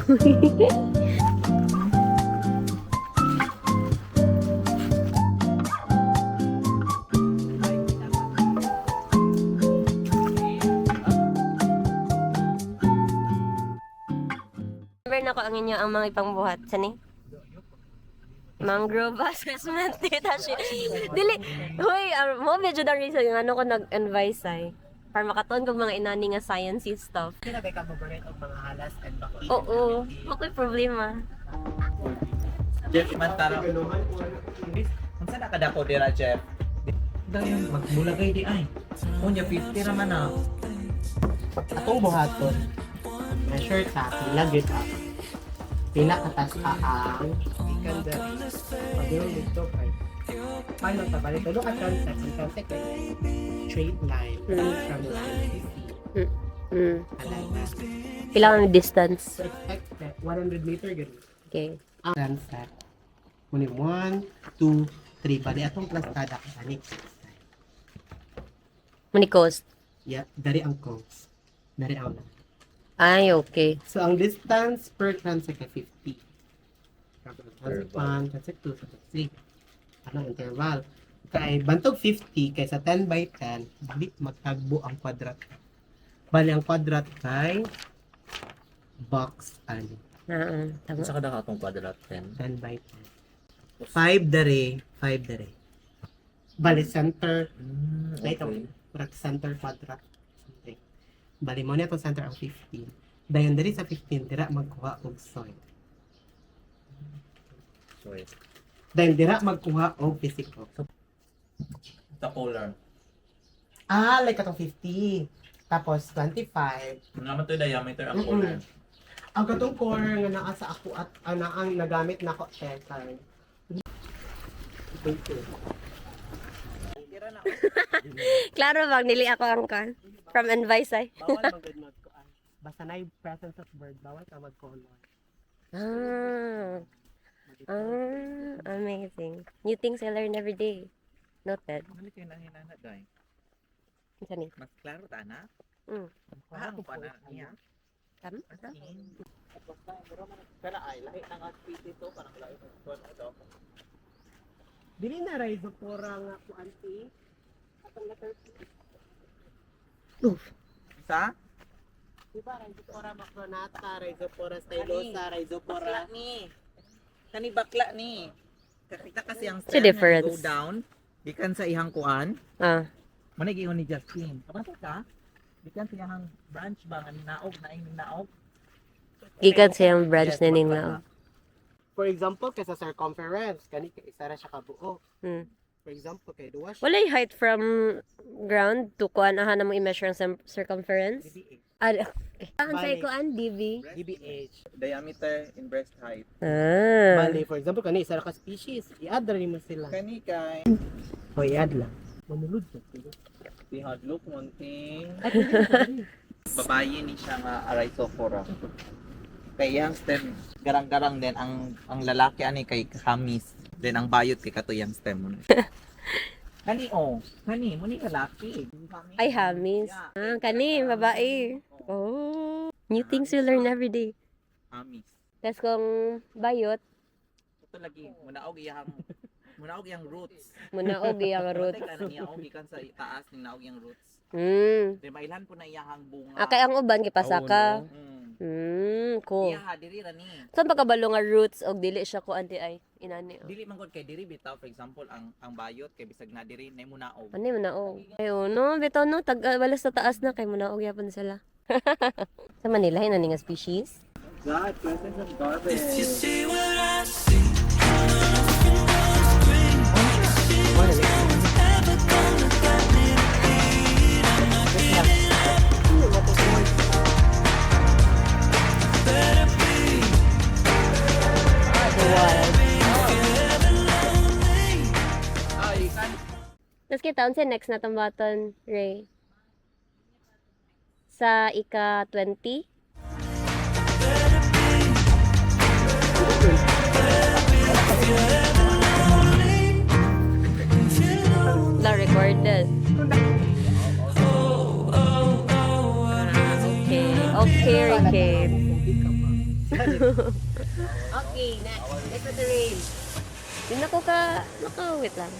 Remember na ko ang inyo ang mga ipangbuhat. Sani? Mangrove assessment data siya. Dili, hoy, mo medyo the reason yung ano ko nag-advise ay. Para makatuon kong mga inani nga sciencey stuff. Kina ba ka mabarit og mga halas and baki? Oo, okay problema. Jeff, imantara. Kung saan nakadako dira, Jeff? Dahil magmulagay di ay. Unya, 50 raman na. Atong buhaton. Measure ta, ilagit ta. Pila katas ang ikan dari. Pagulong dito kay paano ta balik to ka transect ang transect kay straight line from line 50. Alaga. Kailangan may distance. So expect that 100 meter ganun. Okay. Ang transect. Muni 1, 2, 3. Bali atong plastada ka ani. Muni coast. Yeah, dari ang coast. Dari ang Ay, okay. So, ang distance per transect ay 50. Transect 1, transect 2, transect 3. Anong interval? Kay bantog 50, kaysa 10 by 10, balik magtagbo ang kwadrat. Bali, ang kwadrat kay box ano. Tama. Sa kada katong kwadrat 10. 10 by 10. 5 dere, 5 dere. Bali, center, ito, center quadrat. Bali mo niya itong center ang 15. Dayon diri sa 15, dira magkuha og soil. Sorry. Dayon dira magkuha og physical. The color. Ah, like katong 50. Tapos 25. Ano naman ito yung diameter ang color? Ang katong core nga naa sa ako at ang nagamit nako checker. Klaro bang nili ako ang kan? From advice ay. Bawal magud magkuan. Basta na yung presence of word, bawal ka mag-color. Amazing. New things I learn every day. Noted. Ano kayo nanginana, Day? Sani? Mas klaro ta na? Ako pa na niya. Tama? Kala ay, lahi ng activity to, parang lahi ng ito. Dili na rhizopora nga kuan ti. Atong letter T. Isa? Diba rhizopora macronata, rhizopora stylosa, rhizopora ni. Kani bakla ni. Kakita kasi ang What's the stem difference? go down. Bikan sa ihang kuan. Manay ni Justin. Kapasa ka? Bikan sa ihang branch ba nga naog na ing naog. Gikan siyang branch Yes, na ning bakla. na. For example, kay sa circumference, kani kay isa ra siya ka buo. Hmm. For example, kay duwa siya. Walay height from ground to kuan aha na mo i-measure ang circumference. DBH. Ang sa Bali. kuan DB. DBH. Diameter in breast height. Bali, for example, kani isa ra ka species, i-add ra nimo sila. Kani kay O i-add lang. Manulod sa sila. tihadlok monting. At hindi. Babayi ni siya nga Rhizophora. Kay iyang stem garang-garang din ang lalaki ani kay Hamis. Then ang bayot kay katuyang stem mo. Kani kani mo ni lalaki. Ay, hamis. Kani, babae. Oh. New things you learn every day. Hamis. Tapos kung bayot, Ito lagi munaog iyang roots. munaog iyang roots. Patay ka na niya og gikan sa taas ning naog iyang roots. Then mailan po na iyang bunga. Kay ang uban gipasaka. Cool. Iya ha diri ra ni. Saan pagkabalo nga roots og dili siya ko anti ay inani. Dili man gud kay diri bitaw for example ang bayot kay bisag na diri nay munaog. Ano mo naog? Ayo no, bitaw no wala sa taas na kay munaog yapon sila. Sa Manila hinani nga species. God, presence of garbage. Tapos kita, unsa next na tong button, Ray? Sa ika-20? La recorded. Okay, okay, Ricky. Okay, next. Next to the rail. Hindi na ko wait lang.